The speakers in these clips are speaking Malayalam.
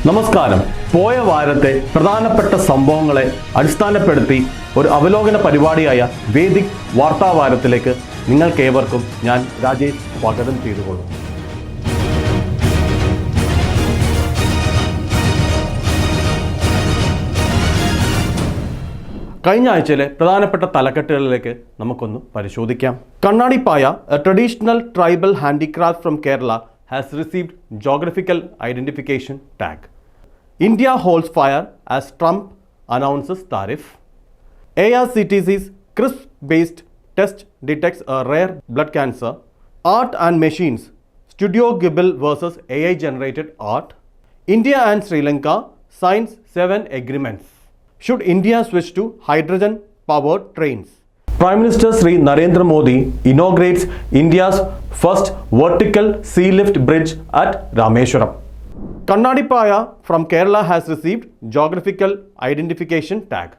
നമസ്കാരം. പോയ വാരത്തെ പ്രധാനപ്പെട്ട സംഭവങ്ങളെ അടിസ്ഥാനപ്പെടുത്തി ഒരു അവലോകന പരിപാടിയായ വേദിക് വാർത്താവാരത്തിലേക്ക് നിങ്ങൾക്കേവർക്കും ഞാൻ രാജേഷ് സ്വാഗതം ചെയ്തുകൊള്ളുന്നു. കഴിഞ്ഞ ആഴ്ചയിലെ പ്രധാനപ്പെട്ട തലക്കെട്ടുകളിലേക്ക് നമുക്കൊന്ന് പരിശോധിക്കാം. Kannadippaya, a traditional tribal handicraft from Kerala has received geographical identification tag. India holds fire as Trump announces tariff. ARCTC's CRISP-based test detects a rare blood cancer. Art and machines, Studio Ghibli versus AI-generated art. India and Sri Lanka signs 7 agreements. Should India switch to hydrogen-powered trains? Prime Minister Sri Narendra Modi inaugurates India's first vertical sea lift bridge at Rameshwaram. Kannadipaya from Kerala has received geographical identification tag.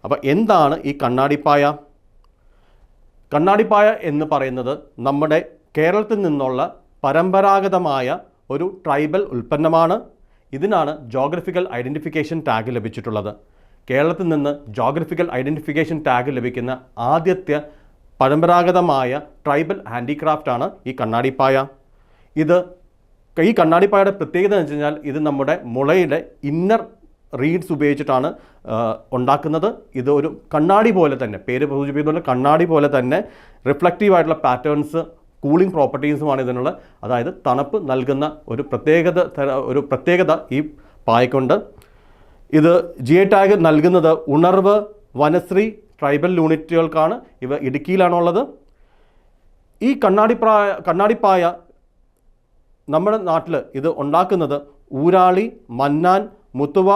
അപ്പോൾ എന്താണ് ഈ കണ്ണാടിപ്പായ? കണ്ണാടിപ്പായ എന്ന് പറയുന്നത് നമ്മുടെ കേരളത്തിൽ നിന്നുള്ള പരമ്പരാഗതമായ ഒരു ട്രൈബൽ ഉൽപ്പന്നമാണ്. ഇതിനാണ് ജോഗ്രഫിക്കൽ ഐഡൻറ്റിഫിക്കേഷൻ ടാഗ് ലഭിച്ചിട്ടുള്ളത്. കേരളത്തിൽ നിന്ന് ജോഗ്രഫിക്കൽ ഐഡൻറ്റിഫിക്കേഷൻ ടാഗ് ലഭിക്കുന്ന ആദ്യത്തെ പരമ്പരാഗതമായ ട്രൈബൽ ഹാൻഡിക്രാഫ്റ്റാണ് ഈ കണ്ണാടിപ്പായ. ഈ കണ്ണാടിപ്പായയുടെ പ്രത്യേകത എന്ന് വെച്ച് കഴിഞ്ഞാൽ ഇത് നമ്മുടെ മുളയുടെ ഇന്നർ റീഡ്സ് ഉപയോഗിച്ചിട്ടാണ് ഉണ്ടാക്കുന്നത്. ഇത് ഒരു കണ്ണാടി പോലെ തന്നെ, പേര് സൂചിപ്പിക്കുന്ന കണ്ണാടി പോലെ തന്നെ റിഫ്ലക്റ്റീവ് ആയിട്ടുള്ള പാറ്റേൺസ്, കൂളിംഗ് പ്രോപ്പർട്ടീസുമാണ് ഇതിനുള്ള. അതായത് തണുപ്പ് നൽകുന്ന ഒരു പ്രത്യേകത ഈ പായക്കുണ്ട്. ഇത് GI ടാഗ് നൽകുന്നത് ഉണർവ് വനശ്രീ ട്രൈബൽ യൂണിറ്റുകൾക്കാണ്. ഇവ ഇടുക്കിയിലാണുള്ളത്. ഈ കണ്ണാടിപ്പായ നമ്മുടെ നാട്ടിൽ ഇത് ഉണ്ടാക്കുന്നത് ഊരാളി, മന്നാൻ, മുത്തുവ,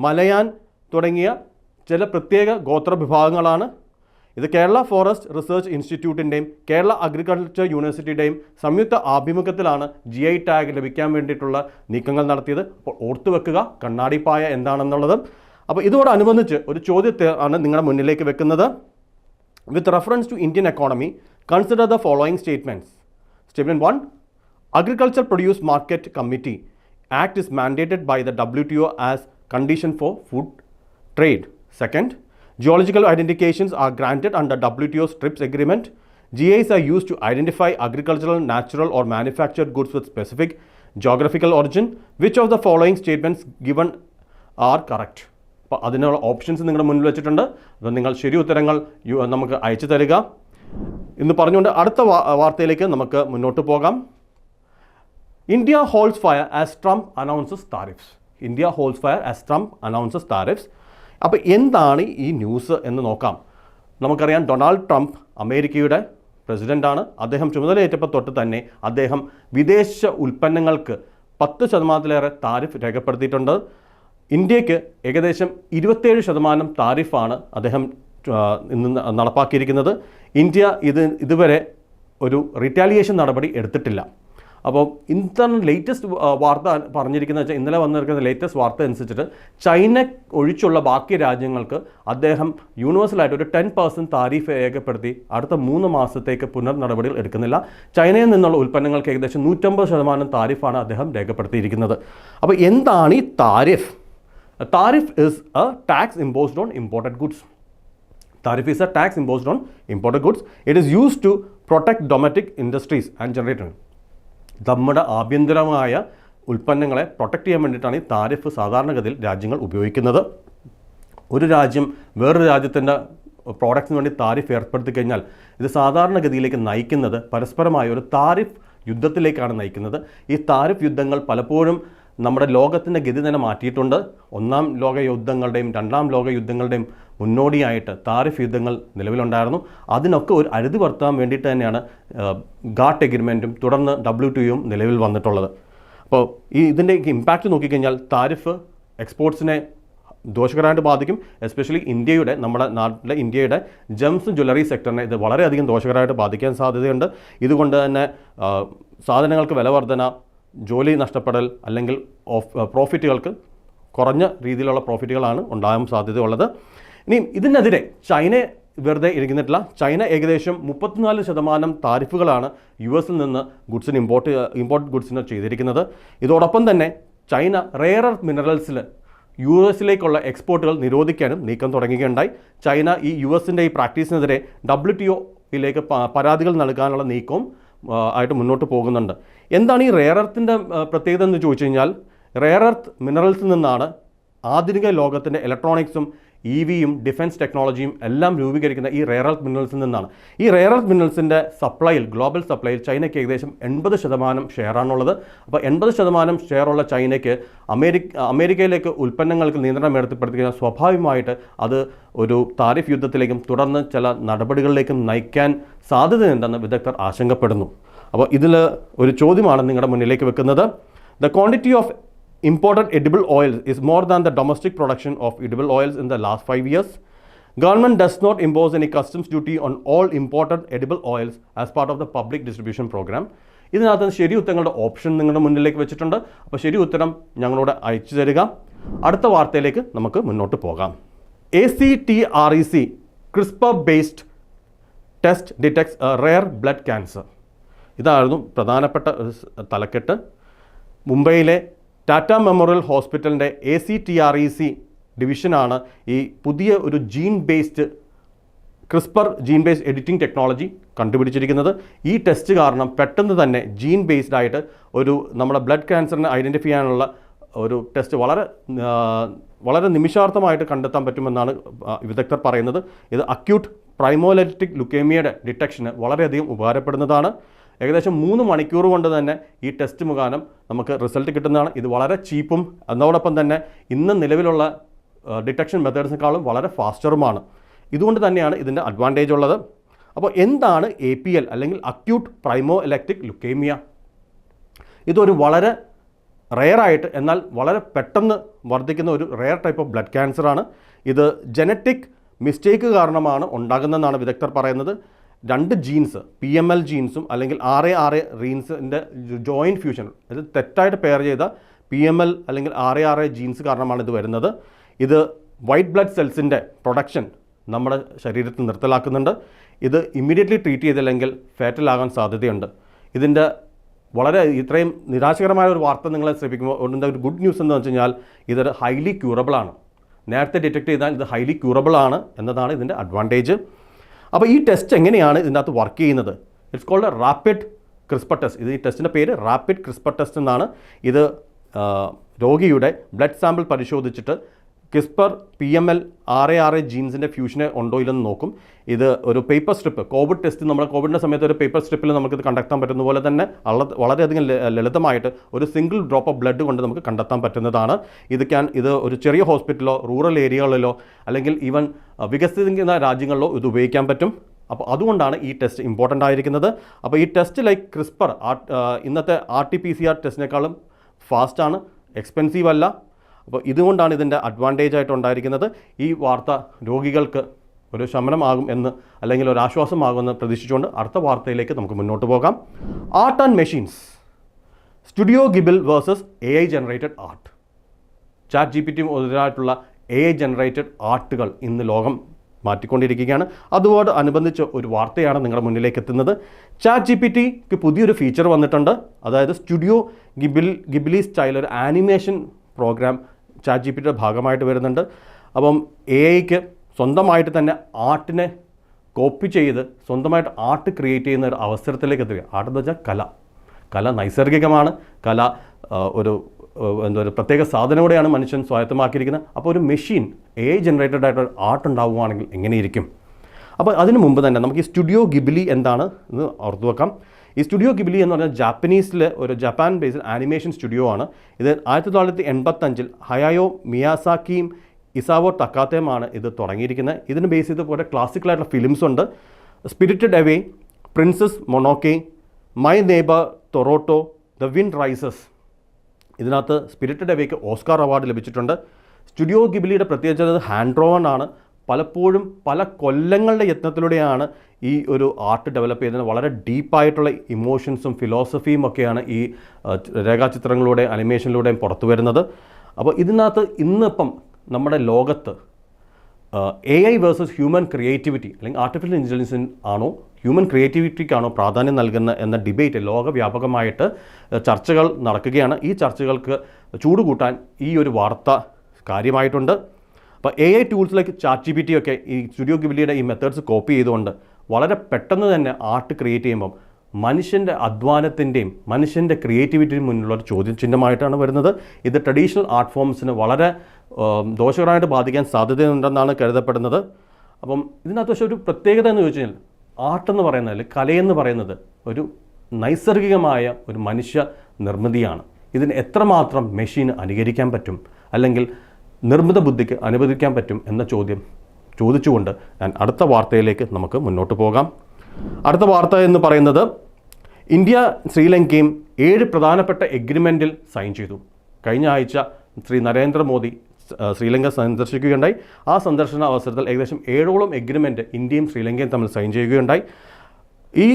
മലയാൻ തുടങ്ങിയ ചില പ്രത്യേക ഗോത്ര വിഭാഗങ്ങളാണ്. ഇത് കേരള ഫോറസ്റ്റ് റിസർച്ച് ഇൻസ്റ്റിറ്റ്യൂട്ടിൻ്റെയും കേരള അഗ്രികൾച്ചർ യൂണിവേഴ്സിറ്റിയുടെയും സംയുക്ത ആഭിമുഖ്യത്തിലാണ് GI ടാഗ് ലഭിക്കാൻ വേണ്ടിയിട്ടുള്ള നീക്കങ്ങൾ നടത്തിയത്. അപ്പോൾ ഓർത്തു വെക്കുക കണ്ണാടിപ്പായ എന്താണെന്നുള്ളത്. അപ്പോൾ ഇതോടനുബന്ധിച്ച് ഒരു ചോദ്യത്തെ ആണ് നിങ്ങളുടെ മുന്നിലേക്ക് വെക്കുന്നത്. With reference to Indian economy, consider the following statements. Statement 1, Agriculture Produce Market Committee Act is mandated by the WTO as condition for food trade. Second, geological identifications are granted under WTO's TRIPS agreement. GIs are used to identify agricultural, natural or manufactured goods with specific geographical origin. Which of the following statements given are correct? അപ്പോൾ അതിനുള്ള ഓപ്ഷൻസ് നിങ്ങളുടെ മുന്നിൽ വെച്ചിട്ടുണ്ട്. അപ്പോൾ നിങ്ങൾ ശരി ഉത്തരങ്ങൾ നമുക്ക് അയച്ചു തരിക എന്ന് പറഞ്ഞുകൊണ്ട് അടുത്ത വാർത്തയിലേക്ക് നമുക്ക് മുന്നോട്ട് പോകാം. India holds fire as Trump announces tariffs. India holds fire as Trump announces tariffs. അപ്പോൾ എന്താണ് ഈ ന്യൂസ് എന്ന് നോക്കാം. നമുക്കറിയാം ഡൊണാൾഡ് ട്രംപ് അമേരിക്കയുടെ പ്രസിഡൻ്റാണ്. അദ്ദേഹം ചുമതലയേറ്റപ്പോൾ തൊട്ട് തന്നെ അദ്ദേഹം വിദേശ ഉൽപ്പന്നങ്ങൾക്ക് 10% താരിഫ് രേഖപ്പെടുത്തിയിട്ടുണ്ട്. ഇന്ത്യക്ക് ഏകദേശം 27% താരിഫാണ് അദ്ദേഹം ഇന്ന് നടപ്പാക്കിയിരിക്കുന്നത്. ഇന്ത്യ ഇതുവരെ ഒരു റിറ്റാലിയേഷൻ നടപടി എടുത്തിട്ടില്ല. അപ്പോൾ ഇന്നത്തെ ലേറ്റസ്റ്റ് വാർത്ത പറഞ്ഞിരിക്കുന്നത് വെച്ചാൽ ഇന്നലെ വന്നിരിക്കുന്ന ലേറ്റസ്റ്റ് വാർത്ത അനുസരിച്ചിട്ട് ചൈന ഒഴിച്ചുള്ള ബാക്കി രാജ്യങ്ങൾക്ക് അദ്ദേഹം യൂണിവേഴ്സലായിട്ട് ഒരു 10% താരിഫ് രേഖപ്പെടുത്തി അടുത്ത 3 മാസത്തേക്ക് പുനർ നടപടികൾ എടുക്കുന്നില്ല. ചൈനയിൽ നിന്നുള്ള ഉൽപ്പന്നങ്ങൾക്ക് ഏകദേശം 150% താരിഫാണ് അദ്ദേഹം രേഖപ്പെടുത്തിയിരിക്കുന്നത്. അപ്പോൾ എന്താണ് ഈ tariff? Tariff is A tax imposed on imported goods. Tariff is a tax imposed on imported goods. It is used to protect domestic industries and generate revenue. നമ്മുടെ ആഭ്യന്തരമായ ഉൽപ്പന്നങ്ങളെ പ്രൊട്ടക്റ്റ് ചെയ്യാൻ വേണ്ടിയിട്ടാണ് ഈ താരിഫ് സാധാരണഗതിയിൽ രാജ്യങ്ങൾ ഉപയോഗിക്കുന്നത്. ഒരു രാജ്യം വേറൊരു രാജ്യത്തിൻ്റെ പ്രോഡക്ട്സിന് വേണ്ടി താരിഫ് ഏർപ്പെടുത്തി കഴിഞ്ഞാൽ ഇത് സാധാരണഗതിയിലേക്ക് നയിക്കുന്നത് പരസ്പരമായ ഒരു താരിഫ് യുദ്ധത്തിലേക്കാണ് നയിക്കുന്നത്. ഈ താരിഫ് യുദ്ധങ്ങൾ പലപ്പോഴും നമ്മുടെ ലോകത്തിൻ്റെ ഗതി തന്നെ മാറ്റിയിട്ടുണ്ട്. 1ാം ലോക യുദ്ധങ്ങളുടെയും 2ാം ലോക യുദ്ധങ്ങളുടെയും മുന്നോടിയായിട്ട് താരിഫ് യുദ്ധങ്ങൾ നിലവിലുണ്ടായിരുന്നു. അതിനൊക്കെ ഒരു അറുതി വരുത്താൻ വേണ്ടിയിട്ട് തന്നെയാണ് ഗാട്ട് എഗ്രിമെൻറ്റും തുടർന്ന് WTOയും നിലവിൽ വന്നിട്ടുള്ളത്. അപ്പോൾ ഇതിൻ്റെ ഇമ്പാക്റ്റ് നോക്കിക്കഴിഞ്ഞാൽ താരിഫ് എക്സ്പോർട്സിനെ ദോഷകരമായിട്ട് ബാധിക്കും. എസ്പെഷ്യലി നമ്മുടെ നാട്ടിലെ ഇന്ത്യയുടെ ജെംസ് ജ്വല്ലറി സെക്ടറിനെ ഇത് വളരെയധികം ദോഷകരമായിട്ട് ബാധിക്കാൻ സാധ്യതയുണ്ട്. ഇതുകൊണ്ട് തന്നെ സാധനങ്ങൾക്ക് വില വർധന, ജോലി നഷ്ടപ്പെടൽ അല്ലെങ്കിൽ പ്രോഫിറ്റുകൾക്ക് കുറഞ്ഞ രീതിയിലുള്ള പ്രോഫിറ്റുകളാണ് ഉണ്ടാകാൻ സാധ്യതയുള്ളത്. ഇനി ഇതിനെതിരെ ചൈന വെറുതെ ഇരിക്കുന്നിട്ടില്ല. ചൈന ഏകദേശം 34% താരിഫുകളാണ് US നിന്ന് ഇമ്പോർട്ട് ഗുഡ്സിന് ചെയ്തിരിക്കുന്നത്. ഇതോടൊപ്പം തന്നെ ചൈന റെയർ എർത്ത് മിനറൽസിൽ US എക്സ്പോർട്ടുകൾ നിരോധിക്കാനും നീക്കം തുടങ്ങുകയുണ്ടായി. ചൈന ഈ US-ൻ്റെ ഈ പ്രാക്ടീസിനെതിരെ WTO-യിലേക്ക് പരാതികൾ നൽകാനുള്ള നീക്കവും ആയിട്ട് മുന്നോട്ട് പോകുന്നുണ്ട്. എന്താണ് ഈ റെയർ എർത്തിൻ്റെ പ്രത്യേകത എന്ന് ചോദിച്ചു കഴിഞ്ഞാൽ, റെയർ എർത്ത് മിനറൽസിൽ നിന്നാണ് ആധുനിക ലോകത്തിൻ്റെ ഇലക്ട്രോണിക്സും EVയും ഡിഫൻസ് ടെക്നോളജിയും എല്ലാം രൂപീകരിക്കുന്ന ഈ റെയർ എർത്ത് മിനറൽസിൽ നിന്നാണ്. ഈ റെയർ എർത്ത് മിനറൽസിൻ്റെ സപ്ലൈയിൽ, ഗ്ലോബൽ സപ്ലൈയിൽ ചൈനയ്ക്ക് ഏകദേശം 80% ഷെയറാണുള്ളത്. അപ്പോൾ 80% ഷെയറുള്ള ചൈനയ്ക്ക് അമേരിക്കയിലേക്ക് ഉൽപ്പന്നങ്ങൾക്ക് നിയന്ത്രണം ഏർപ്പെടുത്തിക്കുന്ന സ്വാഭാവികമായിട്ട് അത് ഒരു താരിഫ് യുദ്ധത്തിലേക്കും തുടർന്ന് ചില നടപടികളിലേക്കും നയിക്കാൻ സാധ്യതയുണ്ടെന്ന് വിദഗ്ധർ ആശങ്കപ്പെടുന്നു. അപ്പോൾ ഇതിൽ ഒരു ചോദ്യമാണ് നിങ്ങളുടെ മുന്നിലേക്ക് വെക്കുന്നത്. The quantity of imported edible oils is more than the domestic production of edible oils in the last 5 years. Government does not impose any customs duty on all imported edible oils as part of the public distribution program. ഇതിനകത്ത് ശരി ഉത്തരങ്ങളുടെ ഓപ്ഷൻ നിങ്ങളുടെ മുന്നിലേക്ക് വെച്ചിട്ടുണ്ട്. അപ്പോൾ ശരി ഉത്തരം ഞങ്ങളോട് അയച്ചു തരിക. അടുത്ത വാർത്തയിലേക്ക് നമുക്ക് മുന്നോട്ട് പോകാം. ACTREC CRISPR based test detects rare blood cancer. ഇതായിരുന്നു പ്രധാനപ്പെട്ട തലക്കെട്ട്. മുംബൈയിലെ ടാറ്റ മെമ്മോറിയൽ ഹോസ്പിറ്റലിൻ്റെ ACTREC ഡിവിഷനാണ് ഈ പുതിയ ഒരു CRISPR gene based editing technology കണ്ടുപിടിച്ചിരിക്കുന്നത്. ഈ ടെസ്റ്റ് കാരണം പെട്ടെന്ന് തന്നെ ജീൻ ബേസ്ഡ് ആയിട്ട് ഒരു നമ്മുടെ ബ്ലഡ് ക്യാൻസറിനെ ഐഡൻറ്റിഫൈ ചെയ്യാനുള്ള ഒരു ടെസ്റ്റ് വളരെ നിമിഷാർത്ഥമായിട്ട് കണ്ടെത്താൻ പറ്റുമെന്നാണ് വിദഗ്ധർ പറയുന്നത്. ഇത് അക്യൂട്ട് പ്രൈമോലൈറ്റിക് ലുക്കേമിയയുടെ ഡിറ്റക്ഷന് വളരെയധികം ഉപകാരപ്പെടുന്നതാണ്. ഏകദേശം 3 മണിക്കൂർ കൊണ്ട് തന്നെ ഈ ടെസ്റ്റ് മുഖാന്തരം നമുക്ക് റിസൾട്ട് കിട്ടുന്നതാണ്. ഇത് വളരെ ചീപ്പും അതോടൊപ്പം തന്നെ ഇന്ന് നിലവിലുള്ള ഡിറ്റക്ഷൻ മെത്തേഡ്സിനേക്കാളും വളരെ ഫാസ്റ്ററുമാണ്. ഇതുകൊണ്ട് തന്നെയാണ് ഇതിൻ്റെ അഡ്വാൻറ്റേജ് ഉള്ളത്. അപ്പോൾ എന്താണ് APL അല്ലെങ്കിൽ അക്യൂട്ട് പ്രൈമോലൈറ്റിക് ലുക്കേമിയ? ഇതൊരു വളരെ റെയറായിട്ട് എന്നാൽ വളരെ പെട്ടെന്ന് വർദ്ധിക്കുന്ന ഒരു റെയർ ടൈപ്പ് ഓഫ് ബ്ലഡ് ക്യാൻസറാണ്. ഇത് ജനറ്റിക് മിസ്റ്റേക്ക് കാരണമാണ് ഉണ്ടാകുന്നതെന്നാണ് വിദഗ്ധർ പറയുന്നത്. 2 ജീൻസ് PML ജീൻസും അല്ലെങ്കിൽ RARA റീൻസിൻ്റെ ജോയിൻറ്റ് ഫ്യൂഷൻ, ഇത് തെറ്റായിട്ട് പെയർ ചെയ്ത PML അല്ലെങ്കിൽ RARA ജീൻസ് കാരണമാണ് ഇത് വരുന്നത്. ഇത് വൈറ്റ് ബ്ലഡ് സെൽസിൻ്റെ പ്രൊഡക്ഷൻ നമ്മുടെ ശരീരത്തിൽ നിർത്തലാക്കുന്നുണ്ട്. ഇത് ഇമ്മീഡിയറ്റ്ലി ട്രീറ്റ് ചെയ്തില്ലെങ്കിൽ ഫാറ്റലാകാൻ സാധ്യതയുണ്ട്. ഇതിൻ്റെ ഇത്രയും നിരാശകരമായ ഒരു വാർത്ത നിങ്ങളെ ശ്രമിക്കുമ്പോൾ ഉള്ള ഒരു ഗുഡ് ന്യൂസ് എന്ന് വെച്ച് കഴിഞ്ഞാൽ ഇതൊരു ഹൈലി ക്യൂറബിൾ ആണ്. നേരത്തെ ഡിറ്റക്ട് ചെയ്താൽ ഇത് ഹൈലി ക്യൂറബിൾ ആണ് എന്നതാണ് ഇതിൻ്റെ അഡ്വാൻറ്റേജ്. അപ്പോൾ ഈ ടെസ്റ്റ് എങ്ങനെയാണ് ഇതിനകത്ത് വർക്ക് ചെയ്യുന്നത്? It's called rapid CRISPR test. ഈ ടെസ്റ്റിൻ്റെ പേര് റാപ്പിഡ് ക്രിസ്പർ ടെസ്റ്റ് എന്നാണ്. ഇത് രോഗിയുടെ ബ്ലഡ് സാമ്പിൾ പരിശോധിച്ചിട്ട് CRISPR PML RARA ജീൻസിൻ്റെ ഫ്യൂഷനെ ഉണ്ടോ ഇല്ലെന്ന് നോക്കും. ഇത് ഒരു പേപ്പർ സ്ട്രിപ്പ്, കോവിഡ് ടെസ്റ്റ് നമ്മുടെ കോവിഡിൻ്റെ സമയത്ത് ഒരു പേപ്പർ സ്ട്രിപ്പിൽ നമുക്കിത് കണ്ടെത്താൻ പറ്റുന്ന പോലെ തന്നെ വളരെയധികം ലളിതമായിട്ട് ഒരു സിംഗിൾ ഡ്രോപ്പ് ഓഫ് ബ്ലഡ് കൊണ്ട് നമുക്ക് കണ്ടെത്താൻ പറ്റുന്നതാണ്. ഇത് ഒരു ചെറിയ ഹോസ്പിറ്റലോ റൂറൽ ഏരിയകളിലോ അല്ലെങ്കിൽ ഈവൻ വികസിക്കുന്ന രാജ്യങ്ങളിലോ ഇത് ഉപയോഗിക്കാൻ പറ്റും. അപ്പോൾ അതുകൊണ്ടാണ് ഈ ടെസ്റ്റ് ഇമ്പോർട്ടൻ്റ് ആയിരിക്കുന്നത്. അപ്പോൾ ഈ ടെസ്റ്റ് ലൈക്ക് CRISPR ഇന്നത്തെ RT-PCR ടെസ്റ്റിനേക്കാളും ഫാസ്റ്റാണ്, എക്സ്പെൻസീവ് അല്ല. അപ്പോൾ ഇതുകൊണ്ടാണ് ഇതിൻ്റെ അഡ്വാൻറ്റേജ് ആയിട്ട് ഉണ്ടായിരിക്കുന്നത്. ഈ വാർത്ത രോഗികൾക്ക് ഒരു ശമനമാകും എന്ന് അല്ലെങ്കിൽ ഒരു ആശ്വാസമാകുമെന്ന് പ്രതീക്ഷിച്ചുകൊണ്ട് അടുത്ത വാർത്തയിലേക്ക് നമുക്ക് മുന്നോട്ട് പോകാം. Art and machines, studio Ghibli versus AI generated art. ChatGPT മുതലായിട്ടുള്ള AI ജനറേറ്റഡ് ആർട്ടുകൾ ഇന്ന് ലോകം മാറ്റിക്കൊണ്ടിരിക്കുകയാണ്. അതുകൊണ്ട് അനുബന്ധിച്ച് ഒരു വാർത്തയാണ് നിങ്ങളുടെ മുന്നിലേക്ക് എത്തുന്നത്. ChatGPTക്ക് പുതിയൊരു ഫീച്ചർ വന്നിട്ടുണ്ട്. അതായത് സ്റ്റുഡിയോ ഗിബിലി സ്റ്റൈൽ ഒരു ആനിമേഷൻ പ്രോഗ്രാം ChatGPTയുടെ ഭാഗമായിട്ട് വരുന്നുണ്ട്. അപ്പം AIക്ക് സ്വന്തമായിട്ട് തന്നെ ആർട്ടിനെ കോപ്പി ചെയ്ത് സ്വന്തമായിട്ട് ആർട്ട് ക്രിയേറ്റ് ചെയ്യുന്ന ഒരു അവസരത്തിലേക്ക് എത്തുക. ആർട്ട് എന്ന് വെച്ചാൽ കല നൈസർഗികമാണ്. കല ഒരു പ്രത്യേക സാധനയോടെയാണ് മനുഷ്യൻ സ്വായത്തമാക്കിയിരിക്കുന്നത്. അപ്പോൾ ഒരു മെഷീൻ AI ജനറേറ്റഡ് ആയിട്ട് ആർട്ട് ഉണ്ടാവുകയാണെങ്കിൽ എങ്ങനെയിരിക്കും? അപ്പോൾ അതിനു മുമ്പ് തന്നെ നമുക്ക് ഈ സ്റ്റുഡിയോ ഗിബിലി എന്താണ് എന്ന് ഓർത്തു വെക്കാം. ഈ സ്റ്റുഡിയോ ഗിബിലി എന്ന് പറഞ്ഞാൽ ജാപ്പനീസിലെ ഒരു ജപ്പാൻ ബേസ്ഡ് ആനിമേഷൻ സ്റ്റുഡിയോ ആണ്. ഇത് 1985 ഹയായോ മിയാസാക്കിയും ഇസാവോ ടക്കാത്തയുമാണ് ഇത് തുടങ്ങിയിരിക്കുന്നത്. ഇതിന് ബേസ് ചെയ്ത് പോലെ ക്ലാസിക്കലായിട്ടുള്ള ഫിലിംസ് ഉണ്ട്. Spirited away, princess Mononoke, my neighbour Totoro, the wind rises. ഇതിനകത്ത് സ്പിരിറ്റഡ് അവേക്ക് ഓസ്കാർ അവാർഡ് ലഭിച്ചിട്ടുണ്ട്. സ്റ്റുഡിയോ ഗിബിലിയുടെ പ്രത്യേകത ഹാൻഡ് ഡ്രോവൺ ആണ്. പലപ്പോഴും പല കൊല്ലങ്ങളുടെ യത്നത്തിലൂടെയാണ് ഈ ഒരു ആർട്ട് ഡെവലപ്പ് ചെയ്യുന്നത്. വളരെ ഡീപ്പായിട്ടുള്ള ഇമോഷൻസും ഫിലോസഫിയും ഒക്കെയാണ് ഈ രേഖാചിത്രങ്ങളിലൂടെയും അനിമേഷനിലൂടെയും പുറത്തു വരുന്നത്. അപ്പോൾ ഇതിനകത്ത് ഇന്നിപ്പം നമ്മുടെ ലോകത്ത് AI വേഴ്സസ് ഹ്യൂമൻ ക്രിയേറ്റിവിറ്റി അല്ലെങ്കിൽ ആർട്ടിഫിഷ്യൽ ഇൻ്റലിജൻസ് ആണോ ഹ്യൂമൻ ക്രിയേറ്റിവിറ്റിക്കാണോ പ്രാധാന്യം നൽകുന്ന എന്ന ഡിബേറ്റ് ലോകവ്യാപകമായിട്ട് ചർച്ചകൾ നടക്കുകയാണ്. ഈ ചർച്ചകൾക്ക് ചൂട് കൂട്ടാൻ ഈ ഒരു വാർത്ത കാര്യമായിട്ടുണ്ട്. അപ്പോൾ AI ടൂൾസിലേക്ക് ChatGPT ഒക്കെ ഈ സ്റ്റുഡിയോ ഗിബ്ലിയുടെ ഈ മെത്തേഡ്സ് കോപ്പി ചെയ്തുകൊണ്ട് വളരെ പെട്ടെന്ന് തന്നെ ആർട്ട് ക്രിയേറ്റ് ചെയ്യുമ്പം മനുഷ്യൻ്റെ അധ്വാനത്തിൻ്റെയും മനുഷ്യൻ്റെ ക്രിയേറ്റിവിറ്റിയും മുന്നിലുള്ള ഒരു ചോദ്യം ചിഹ്നമായിട്ടാണ് വരുന്നത്. ഇത് ട്രഡീഷണൽ ആർട്ട് ഫോംസിന് വളരെ ദോഷകരമായിട്ട് ബാധിക്കാൻ സാധ്യതയുണ്ടെന്നാണ് കരുതപ്പെടുന്നത്. അപ്പം ഇതിനകത്ത് പക്ഷേ ഒരു പ്രത്യേകത എന്ന് ചോദിച്ചു കഴിഞ്ഞാൽ ആർട്ടെന്ന് പറയുന്നത്, അല്ലെങ്കിൽ കലയെന്ന് പറയുന്നത് ഒരു നൈസർഗികമായ ഒരു മനുഷ്യ നിർമ്മിതിയാണ്. ഇതിന് എത്രമാത്രം മെഷീന് അനുകരിക്കാൻ പറ്റും, അല്ലെങ്കിൽ നിർമ്മിത ബുദ്ധിക്ക് അനുവദിക്കാൻ പറ്റും എന്ന ചോദ്യം ചോദിച്ചുകൊണ്ട് ഞാൻ അടുത്ത വാർത്തയിലേക്ക് നമുക്ക് മുന്നോട്ട് പോകാം. അടുത്ത വാർത്ത എന്ന് പറയുന്നത് ഇന്ത്യ ശ്രീലങ്കയും 7 പ്രധാനപ്പെട്ട എഗ്രിമെൻറ്റിൽ സൈൻ ചെയ്തു. കഴിഞ്ഞ ആഴ്ച ശ്രീ നരേന്ദ്രമോദി ശ്രീലങ്ക സന്ദർശിക്കുകയുണ്ടായി. ആ സന്ദർശന അവസരത്തിൽ ഏകദേശം 7ഓളം എഗ്രിമെൻറ്റ് ഇന്ത്യയും ശ്രീലങ്കയും തമ്മിൽ സൈൻ ചെയ്യുകയുണ്ടായി. ഈ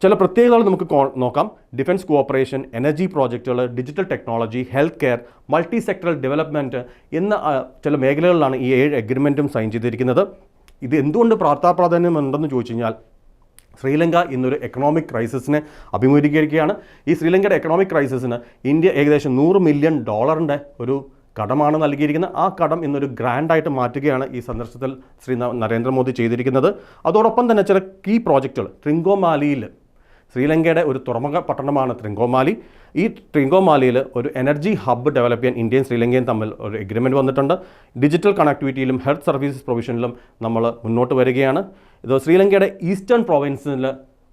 ചില പ്രത്യേകതകൾ നമുക്ക് നോക്കാം. ഡിഫൻസ് കോഓപ്പറേഷൻ, എനർജി പ്രോജക്റ്റുകൾ, digital technology, health care, multi sectoral development എന്ന ചില മേഖലകളിലാണ് ഈ 7 എഗ്രിമെൻറ്റും സൈൻ ചെയ്തിരിക്കുന്നത്. ഇത് എന്തുകൊണ്ട് പ്രാധാന്യമുണ്ടെന്ന് ചോദിച്ചു കഴിഞ്ഞാൽ ശ്രീലങ്ക ഇന്നൊരു എക്കണോമിക് ക്രൈസിസിനെ അഭിമുഖീകരിക്കുകയാണ്. ഈ ശ്രീലങ്കയുടെ എക്കണോമിക് ക്രൈസിസിന് ഇന്ത്യ ഏകദേശം $100 മില്യൺ ഒരു കടമാണ് നൽകിയിരിക്കുന്നത്. ആ കടം ഇന്നൊരു ഗ്രാൻഡായിട്ട് മാറ്റുകയാണ് ഈ സന്ദർശനത്തിൽ ശ്രീ നരേന്ദ്രമോദി ചെയ്തിരിക്കുന്നത്. അതോടൊപ്പം തന്നെ ചില കീ പ്രോജക്റ്റുകൾ ട്രിങ്കോമാലിയിൽ, ശ്രീലങ്കയുടെ ഒരു തുറമുഖ പട്ടണമാണ് ട്രിങ്കോമാലി. ഈ ട്രിങ്കോമാലിയിൽ ഒരു എനർജി ഹബ്ബ് ഡെവലപ്പ് ചെയ്യാൻ ഇന്ത്യയും ശ്രീലങ്കയും തമ്മിൽ ഒരു എഗ്രിമെൻറ്റ് വന്നിട്ടുണ്ട്. ഡിജിറ്റൽ കണക്ടിവിറ്റിയിലും ഹെൽത്ത് സർവീസസ് പ്രൊവിഷനിലും നമ്മൾ മുന്നോട്ട് വരികയാണ്. ഇത് ശ്രീലങ്കയുടെ ഈസ്റ്റേൺ പ്രൊവിൻസിൽ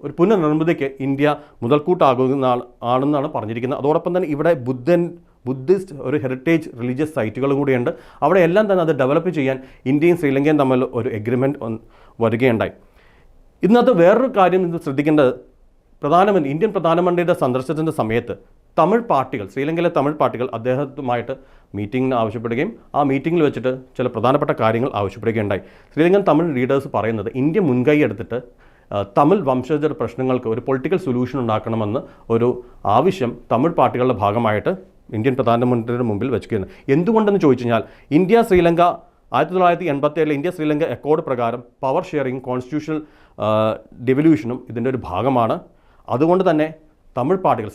ഒരു പുനർനിർമ്മിതിക്ക് ഇന്ത്യ മുതൽക്കൂട്ടാകുന്നതാണെന്നാണ് പറഞ്ഞിരിക്കുന്നത്. അതോടൊപ്പം തന്നെ ഇവിടെ ബുദ്ധിസ്റ്റ് ഒരു ഹെറിറ്റേജ് റിലീജിയസ് സൈറ്റുകളും കൂടിയുണ്ട്. അവിടെ എല്ലാം തന്നെ അത് ഡെവലപ്പ് ചെയ്യാൻ ഇന്ത്യയും ശ്രീലങ്കയും തമ്മിൽ ഒരു എഗ്രിമെൻറ്റ് വരികയുണ്ടായി. ഇതിനകത്ത് വേറൊരു കാര്യം ഇത് ശ്രദ്ധിക്കേണ്ടത്, ഇന്ത്യൻ പ്രധാനമന്ത്രിയുടെ സന്ദർശനത്തിൻ്റെ സമയത്ത് തമിഴ് പാർട്ടികൾ, ശ്രീലങ്കയിലെ തമിഴ് പാർട്ടികൾ അദ്ദേഹത്തുമായിട്ട് മീറ്റിംഗിന് ആവശ്യപ്പെടുകയും ആ മീറ്റിങ്ങിൽ വെച്ചിട്ട് ചില പ്രധാനപ്പെട്ട കാര്യങ്ങൾ ആവശ്യപ്പെടുകയുണ്ടായി. ശ്രീലങ്കൻ തമിഴ് ലീഡേഴ്സ് പറയുന്നത് ഇന്ത്യ മുൻകൈ എടുത്തിട്ട് തമിഴ് വംശജർ പ്രശ്നങ്ങൾക്ക് ഒരു പൊളിറ്റിക്കൽ സൊല്യൂഷൻ ഉണ്ടാക്കണമെന്ന് ഒരു ആവശ്യം തമിഴ് പാർട്ടികളുടെ ഭാഗമായിട്ട് ഇന്ത്യൻ പ്രധാനമന്ത്രിയുടെ മുമ്പിൽ വെക്കുകയാണ്. എന്തുകൊണ്ടെന്ന് ചോദിച്ചു കഴിഞ്ഞാൽ India Sri Lanka 1987 India Sri Lanka Accord പ്രകാരം പവർ ഷെയറിംഗ് കോൺസ്റ്റിറ്റ്യൂഷണൽ ഡിവല്യൂഷനും ഇതിൻ്റെ ഒരു ഭാഗമാണ്. അതുകൊണ്ട് തന്നെ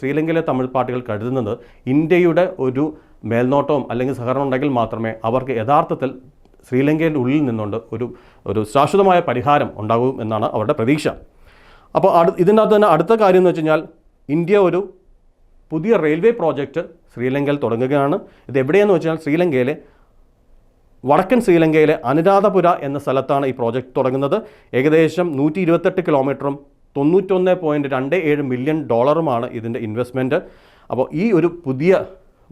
ശ്രീലങ്കയിലെ തമിഴ് പാർട്ടികൾ കരുതുന്നത് ഇന്ത്യയുടെ ഒരു മേൽനോട്ടവും അല്ലെങ്കിൽ സഹകരണം ഉണ്ടെങ്കിൽ മാത്രമേ അവർക്ക് യഥാർത്ഥത്തിൽ ശ്രീലങ്കയുടെ ഉള്ളിൽ നിന്നുകൊണ്ട് ഒരു ശാശ്വതമായ പരിഹാരം ഉണ്ടാകും എന്നാണ് അവരുടെ പ്രതീക്ഷ. അപ്പോൾ ഇതിനകത്ത് തന്നെ അടുത്ത കാര്യം എന്ന് വെച്ച് കഴിഞ്ഞാൽ ഇന്ത്യ ഒരു പുതിയ റെയിൽവേ പ്രോജക്റ്റ് ശ്രീലങ്കയിൽ തുടങ്ങുകയാണ്. ഇത് എവിടെയെന്ന് വെച്ചാൽ വടക്കൻ ശ്രീലങ്കയിലെ അനുരാധപുര എന്ന സ്ഥലത്താണ് ഈ പ്രോജക്റ്റ് തുടങ്ങുന്നത്. ഏകദേശം 128 കിലോമീറ്ററും $91.27 മില്യൺ ഇതിൻ്റെ ഇൻവെസ്റ്റ്മെൻറ്റ്. അപ്പോൾ ഈ ഒരു പുതിയ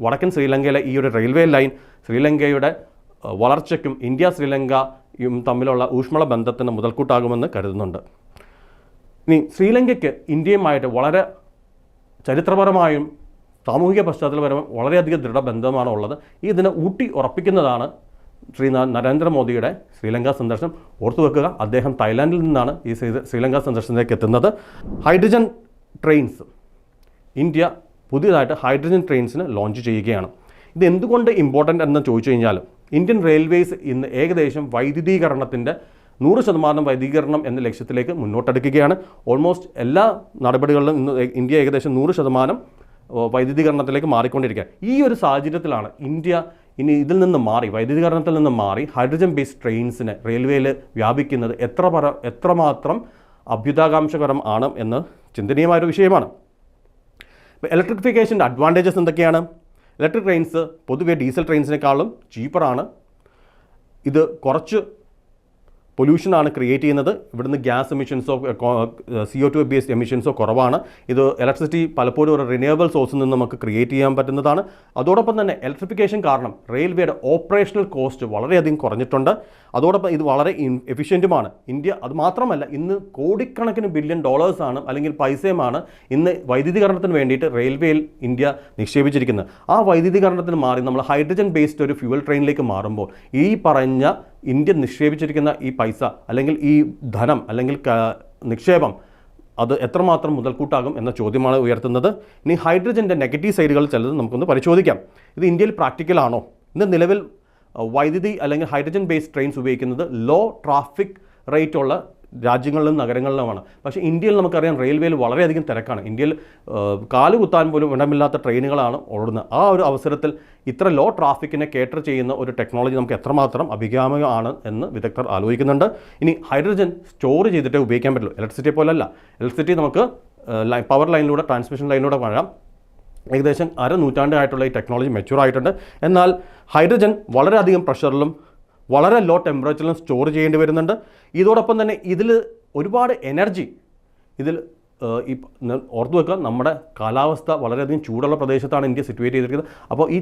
വടക്കൻ ശ്രീലങ്കയിലെ ഈ ഒരു റെയിൽവേ ലൈൻ ശ്രീലങ്കയുടെ വളർച്ചയ്ക്കും ഇന്ത്യ ശ്രീലങ്കയും തമ്മിലുള്ള ഊഷ്മള ബന്ധത്തിന് മുതൽക്കൂട്ടാകുമെന്ന് കരുതുന്നുണ്ട്. ഇനി ശ്രീലങ്കയ്ക്ക് ഇന്ത്യയുമായിട്ട് വളരെ ചരിത്രപരമായും സാമൂഹിക പശ്ചാത്തലപരമായും വളരെയധികം ദൃഢബന്ധമാണ് ഉള്ളത്. ഇതിനെ ഊട്ടി ഉറപ്പിക്കുന്നതാണ് ശ്രീ നരേന്ദ്രമോദിയുടെ ശ്രീലങ്ക സന്ദർശനം. ഓർത്തു വെക്കുക, അദ്ദേഹം തായ്ലാൻഡിൽ നിന്നാണ് ഈ ശ്രീലങ്ക സന്ദർശനത്തിലേക്ക് എത്തുന്നത്. ഹൈഡ്രജൻ ട്രെയിൻസ്, ഇന്ത്യ പുതിയതായിട്ട് ഹൈഡ്രജൻ ട്രെയിൻസിന് ലോഞ്ച് ചെയ്യുകയാണ്. ഇത് എന്തുകൊണ്ട് ഇമ്പോർട്ടൻ്റ് എന്ന് ചോദിച്ചു കഴിഞ്ഞാൽ ഇന്ത്യൻ റെയിൽവേസ് ഇന്ന് ഏകദേശം വൈദ്യുതീകരണത്തിൻ്റെ 100% വൈദ്യുതീകരണം എന്ന ലക്ഷ്യത്തിലേക്ക് മുന്നോട്ടെടുക്കുകയാണ്. ഓൾമോസ്റ്റ് എല്ലാ നടപടികളിലും ഇന്ന് ഇന്ത്യ ഏകദേശം 100% വൈദ്യുതീകരണത്തിലേക്ക് മാറിക്കൊണ്ടിരിക്കുക. ഈ ഒരു സാഹചര്യത്തിലാണ് ഇന്ത്യ ഇനി ഇതിൽ നിന്ന് മാറി, വൈദ്യുതീകരണത്തിൽ നിന്ന് മാറി ഹൈഡ്രജൻ ബേസ്ഡ് ട്രെയിൻസിന് റെയിൽവേയിൽ വ്യാപിക്കുന്നത് എത്രമാത്രം അഭ്യുതാകാംക്ഷകരം ആണ് എന്ന് ചിന്തനീയമായൊരു വിഷയമാണ്. ഇപ്പോൾ ഇലക്ട്രിഫിക്കേഷൻ്റെ അഡ്വാൻറ്റേജസ് എന്തൊക്കെയാണ്? ഇലക്ട്രിക് ട്രെയിൻസ് പൊതുവെ ഡീസൽ ട്രെയിൻസിനേക്കാളും ചീപ്പറാണ്. ഇത് കുറച്ച് പൊല്യൂഷനാണ് ക്രിയേറ്റ് ചെയ്യുന്നത്. ഇവിടുന്ന് ഗ്യാസ് എമിഷൻസോ CO2 ബേസ്ഡ് എമിഷൻസോ കുറവാണ്. ഇത് ഇലക്ട്രിസിറ്റി പലപ്പോഴും ഒരു റിന്യൂവബിൾ സോഴ്സിൽ നിന്ന് നമുക്ക് ക്രിയേറ്റ് ചെയ്യാൻ പറ്റുന്നതാണ്. അതോടൊപ്പം തന്നെ ഇലക്ട്രിഫിക്കേഷൻ കാരണം റെയിൽവേയുടെ ഓപ്പറേഷണൽ കോസ്റ്റ് വളരെയധികം കുറഞ്ഞിട്ടുണ്ട്. അതോടൊപ്പം ഇത് വളരെ എഫിഷ്യൻറ്റുമാണ്. ഇന്ത്യ അത് മാത്രമല്ല, ഇന്ന് കോടിക്കണക്കിന് ബില്യൺ ഡോളേഴ്സാണ് അല്ലെങ്കിൽ പൈസയുമാണ് ഇന്ന് വൈദ്യുതീകരണത്തിന് വേണ്ടിയിട്ട് റെയിൽവേയിൽ ഇന്ത്യ നിക്ഷേപിച്ചിരിക്കുന്നത്. ആ വൈദ്യുതീകരണത്തിന് മാറി നമ്മൾ ഹൈഡ്രജൻ ബേസ്ഡ് ഒരു ഫ്യൂവൽ ട്രെയിനിലേക്ക് മാറുമ്പോൾ ഈ പറഞ്ഞ ഇന്ത്യ നിക്ഷേപിച്ചിരിക്കുന്ന ഈ പൈസ അല്ലെങ്കിൽ ഈ ധനം അല്ലെങ്കിൽ നിക്ഷേപം അത് എത്രമാത്രം മുതൽക്കൂട്ടാകും എന്ന ചോദ്യമാണ് ഉയർത്തുന്നത്. ഇനി ഹൈഡ്രജൻ്റെ നെഗറ്റീവ് സൈഡുകൾ ചിലത് നമുക്കൊന്ന് പരിശോധിക്കാം. ഇത് ഇന്ത്യയിൽ പ്രാക്ടിക്കലാണോ? ഇന്ന് നിലവിൽ വൈദ്യുതി അല്ലെങ്കിൽ ഹൈഡ്രജൻ ബേസ്ഡ് ട്രെയിൻസ് ഉപയോഗിക്കുന്നത് ലോ ട്രാഫിക് റേറ്റ് ഉള്ള രാജ്യങ്ങളിലും നഗരങ്ങളിലുമാണ്. പക്ഷേ ഇന്ത്യയിൽ നമുക്കറിയാം റെയിൽവേയിൽ വളരെയധികം തിരക്കാണ്. ഇന്ത്യയിൽ കാലുകുത്താൻ പോലും ഇടമില്ലാത്ത ട്രെയിനുകളാണ് ഓടുന്നത്. ആ ഒരു അവസരത്തിൽ ഇത്ര ലോ ട്രാഫിക്കിനെ കേറ്റർ ചെയ്യുന്ന ഒരു ടെക്നോളജി നമുക്ക് എത്രമാത്രം അഭികാമ്യമാണ് എന്ന് വിദഗ്ധർ ആലോചിക്കുന്നുണ്ട്. ഇനി ഹൈഡ്രജൻ സ്റ്റോർ ചെയ്തിട്ടേ ഉപയോഗിക്കാൻ പറ്റുള്ളൂ. ഇലക്ട്രിസിറ്റിയെ പോലല്ല. ഇലക്ട്രിസിറ്റി നമുക്ക് പവർ ലൈനിലൂടെ, ട്രാൻസ്മിഷൻ ലൈനിലൂടെ വരാം. ഏകദേശം നൂറ്റാണ്ടായിട്ടുള്ള ഈ ടെക്നോളജി മെച്യൂർ ആയിട്ടുണ്ട്. എന്നാൽ ഹൈഡ്രജൻ വളരെയധികം പ്രഷറിലും വളരെ ലോ ടെമ്പറേച്ചറിലും സ്റ്റോർ ചെയ്യേണ്ടി വരുന്നുണ്ട്. ഇതോടൊപ്പം തന്നെ ഇതിൽ ഒരുപാട് എനർജി ഈ ഓർത്തു വെക്കുക, നമ്മുടെ കാലാവസ്ഥ വളരെയധികം ചൂടുള്ള പ്രദേശത്താണ് ഇന്ത്യ സിറ്റുവേറ്റ് ചെയ്തിരിക്കുന്നത്. അപ്പോൾ ഈ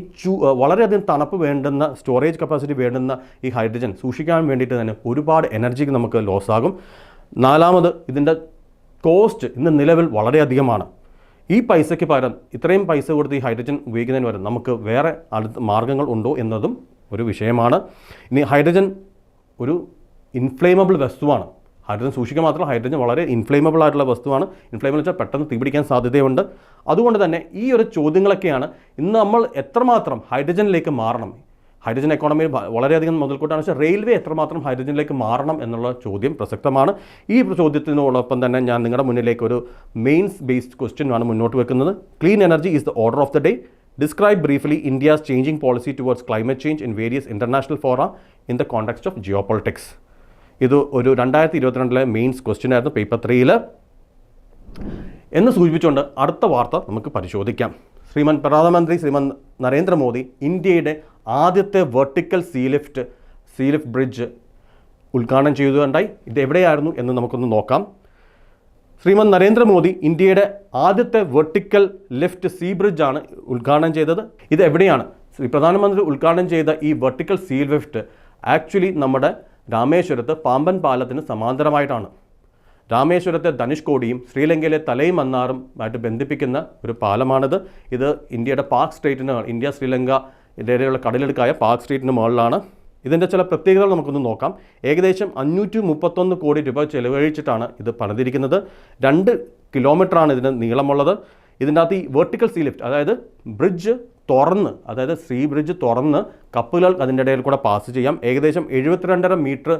വളരെയധികം തണുപ്പ് വേണ്ടുന്ന, സ്റ്റോറേജ് കപ്പാസിറ്റി വേണ്ടുന്ന ഈ ഹൈഡ്രജൻ സൂക്ഷിക്കാൻ വേണ്ടിയിട്ട് തന്നെ ഒരുപാട് എനർജി നമുക്ക് ലോസ് ആകും. നാലാമത്, ഇതിൻ്റെ കോസ്റ്റ് ഇന്ന് നിലവിൽ വളരെയധികമാണ്. ഈ പൈസയ്ക്ക് പകരം ഇത്രയും പൈസ കൊടുത്ത് ഈ ഹൈഡ്രജൻ ഉപയോഗിക്കുന്നതിന് പകരം നമുക്ക് വേറെ മാർഗ്ഗങ്ങൾ ഉണ്ടോ എന്നതും ഒരു വിഷയമാണ്. ഇനി ഹൈഡ്രജൻ ഒരു ഇൻഫ്ലേമബിൾ വസ്തുവാണ്. ഹൈഡ്രജൻ സൂക്ഷിക്കുക മാത്രമല്ല, ഹൈഡ്രജൻ വളരെ ഇൻഫ്ലേമബിൾ ആയിട്ടുള്ള വസ്തുവാണ്. ഇൻഫ്ലേമബിൾ വെച്ചാൽ പെട്ടെന്ന് തീപിടിക്കാൻ സാധ്യതയുണ്ട്. അതുകൊണ്ട് തന്നെ ഈ ഒരു ചോദ്യങ്ങളൊക്കെയാണ് ഇന്ന് നമ്മൾ എത്രമാത്രം ഹൈഡ്രജനിലേക്ക് മാറണം. ഹൈഡ്രജൻ എക്കോണമിയിൽ വളരെയധികം മുതൽക്കൂട്ടാണ്. പക്ഷേ റെയിൽവേ എത്രമാത്രം ഹൈഡ്രജനിലേക്ക് മാറണം എന്നുള്ള ചോദ്യം പ്രസക്തമാണ്. ഈ ചോദ്യത്തിനോടൊപ്പം തന്നെ ഞാൻ നിങ്ങളുടെ മുന്നിലേക്ക് ഒരു മെയിൻസ് ബേസ്ഡ് ക്വസ്റ്റ്യൻ ആണ് മുന്നോട്ട് വെക്കുന്നത്. Clean energy is the order of the day. Describe briefly India's changing policy towards climate change in various international fora in the context of geopolitics. ഇത് ഒരു 2022 മെയിൻസ് ക്വസ്റ്റ്യൻ ആയിരുന്നു, പേപ്പർ 3 എന്ന് സൂചിപ്പിച്ചുകൊണ്ട് അടുത്ത വാർത്ത നമുക്ക് പരിശോധിക്കാം. പ്രധാനമന്ത്രി ശ്രീമാൻ നരേന്ദ്രമോദി ഇന്ത്യയുടെ ആദ്യത്തെ വെർട്ടിക്കൽ സീ ലിഫ്റ്റ് ബ്രിഡ്ജ് ഉദ്ഘാടനം ചെയ്തുകൊണ്ടായി. ഇത് എവിടെയായിരുന്നു എന്ന് നമുക്കൊന്ന് നോക്കാം. ശ്രീമാൻ നരേന്ദ്രമോദി ഇന്ത്യയുടെ ആദ്യത്തെ വെർട്ടിക്കൽ ലിഫ്റ്റ് സീ ബ്രിഡ്ജാണ് ഉദ്ഘാടനം ചെയ്തത്. ഇത് എവിടെയാണ്? പ്രധാനമന്ത്രി ഉദ്ഘാടനം ചെയ്ത ഈ വെർട്ടിക്കൽ സീ ലിഫ്റ്റ് ആക്ച്വലി നമ്മുടെ രാമേശ്വരത്ത് പാമ്പൻ പാലത്തിന് സമാന്തരമായിട്ടാണ്. രാമേശ്വരത്തെ ധനുഷ്കോടിയും ശ്രീലങ്കയിലെ തലൈ മന്നാറും ആയിട്ട് ബന്ധിപ്പിക്കുന്ന ഒരു പാലമാണിത്. ഇത് ഇന്ത്യയുടെ പാക് സ്ട്രേറ്റിന്, ഇന്ത്യ ശ്രീലങ്ക ഇടയിലുള്ള കടലിടുക്കായ പാക് സ്ട്രേറ്റിന് മുകളിലാണ്. ഇതിൻ്റെ ചില പ്രത്യേകതകൾ നമുക്കൊന്ന് നോക്കാം. ഏകദേശം 531 കോടി രൂപ ചെലവഴിച്ചിട്ടാണ് ഇത് പണിതിരിക്കുന്നത്. 2 കിലോമീറ്ററാണ് ഇതിന് നീളമുള്ളത്. ഇതിൻ്റെ അകത്ത് ഈ വെർട്ടിക്കൽ സീ ലിഫ്റ്റ്, അതായത് ബ്രിഡ്ജ് തുറന്ന്, അതായത് സീ ബ്രിഡ്ജ് തുറന്ന് കപ്പലുകൾ അതിൻ്റെ ഇടയിൽ കൂടെ പാസ് ചെയ്യാം. ഏകദേശം 72.5 മീറ്റർ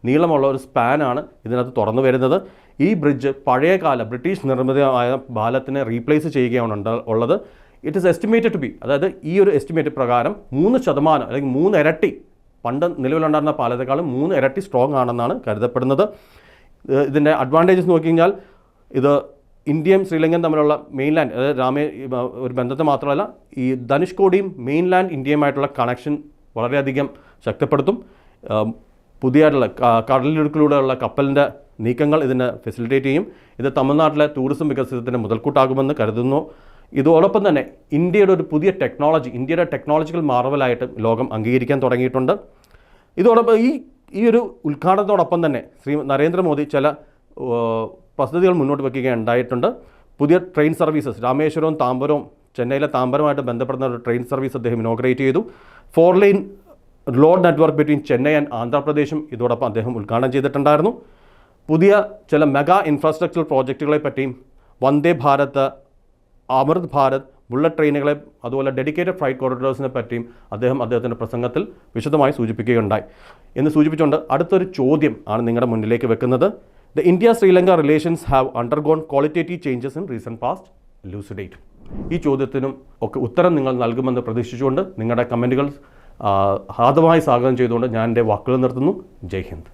നീളമുള്ള ഒരു സ്പാനാണ് ഇതിനകത്ത് തുറന്നു വരുന്നത്. ഈ ബ്രിഡ്ജ് പഴയകാല ബ്രിട്ടീഷ് നിർമ്മിതമായ പാലത്തിനെ റീപ്ലേസ് ചെയ്യുകയാണ് ഉള്ളത്. It is estimated to be, അതായത് ഈ ഒരു എസ്റ്റിമേറ്റ് പ്രകാരം 3% അല്ലെങ്കിൽ 3 ഇരട്ടി പണ്ട് നിലവിലുണ്ടായിരുന്ന പാലത്തെക്കാളും 3 ഇരട്ടി സ്ട്രോങ് ആണെന്നാണ് കരുതപ്പെടുന്നത്. ഇതിൻ്റെ അഡ്വാൻറ്റേജസ് നോക്കിക്കഴിഞ്ഞാൽ ഇത് ഇന്ത്യയും ശ്രീലങ്കയും തമ്മിലുള്ള മെയിൻലാൻഡ്, അതായത് ഒരു ബന്ധത്തെ മാത്രമല്ല, ഈ ധനുഷ്കോടിയും മെയിൻലാൻഡ് ഇന്ത്യയുമായിട്ടുള്ള കണക്ഷൻ വളരെയധികം ശക്തിപ്പെടുത്തും. പുതിയതായിട്ടുള്ള കടലിടുക്കിലൂടെയുള്ള കപ്പലിൻ്റെ നീക്കങ്ങൾ ഇതിനെ ഫെസിലിറ്റേറ്റ് ചെയ്യും. ഇത് തമിഴ്നാട്ടിലെ ടൂറിസം വികസനത്തിന് മുതൽക്കൂട്ടാകുമെന്ന് കരുതുന്നു. ഇതോടൊപ്പം തന്നെ ഇന്ത്യയുടെ ഒരു പുതിയ ടെക്നോളജി, ഇന്ത്യയുടെ ടെക്നോളജിക്കൽ മാർവലായിട്ട് ലോകം അംഗീകരിക്കാൻ തുടങ്ങിയിട്ടുണ്ട്. ഇതോടൊപ്പം ഈ ഒരു ഉദ്ഘാടനത്തോടൊപ്പം തന്നെ നരേന്ദ്രമോദി ചില പദ്ധതികൾ മുന്നോട്ട് വയ്ക്കുകയുണ്ടായിട്ടുണ്ട്. പുതിയ ട്രെയിൻ സർവീസസ് രാമേശ്വരവും താമ്പരവും, ചെന്നൈയിലെ താമ്പരവുമായിട്ട് ബന്ധപ്പെടുന്ന ഒരു ട്രെയിൻ സർവീസ് അദ്ദേഹം ഇനോഗ്രേറ്റ് ചെയ്തു. 4 line road network between Chennai and ആന്ധ്രാപ്രദേശും ഇതോടൊപ്പം അദ്ദേഹം ഉദ്ഘാടനം ചെയ്തിട്ടുണ്ടായിരുന്നു. പുതിയ ചില മെഗാ ഇൻഫ്രാസ്ട്രക്ചർ പ്രോജക്റ്റുകളെ പറ്റിയും, വന്ദേ ഭാരത്, അമൃത് ഭാരത്, ബുള്ളറ്റ് ട്രെയിനുകളെ, അതുപോലെ ഡെഡിക്കേറ്റഡ് ഫ്ലൈറ്റ് കോറിഡോഴ്സിനെ പറ്റിയും അദ്ദേഹത്തിൻ്റെ പ്രസംഗത്തിൽ വിശദമായി സൂചിപ്പിക്കുകയുണ്ടായി. എന്ന് സൂചിപ്പിച്ചുകൊണ്ട് അടുത്തൊരു ചോദ്യം ആണ് നിങ്ങളുടെ മുന്നിലേക്ക് വെക്കുന്നത്. The India-Sri Lanka relations have undergone qualitative changes in recent past. Elucidate. ഈ ചോദ്യത്തിനും ഒക്കെ ഉത്തരം നിങ്ങൾ നൽകുമെന്ന് പ്രതീക്ഷിച്ചുകൊണ്ട് നിങ്ങളുടെ കമൻറ്റുകൾ ഹാർദമായി സ്വാഗതം ചെയ്തുകൊണ്ട് ഞാൻ എൻ്റെ വാക്കുകൾ നിർത്തുന്നു. ജയ് ഹിന്ദ്.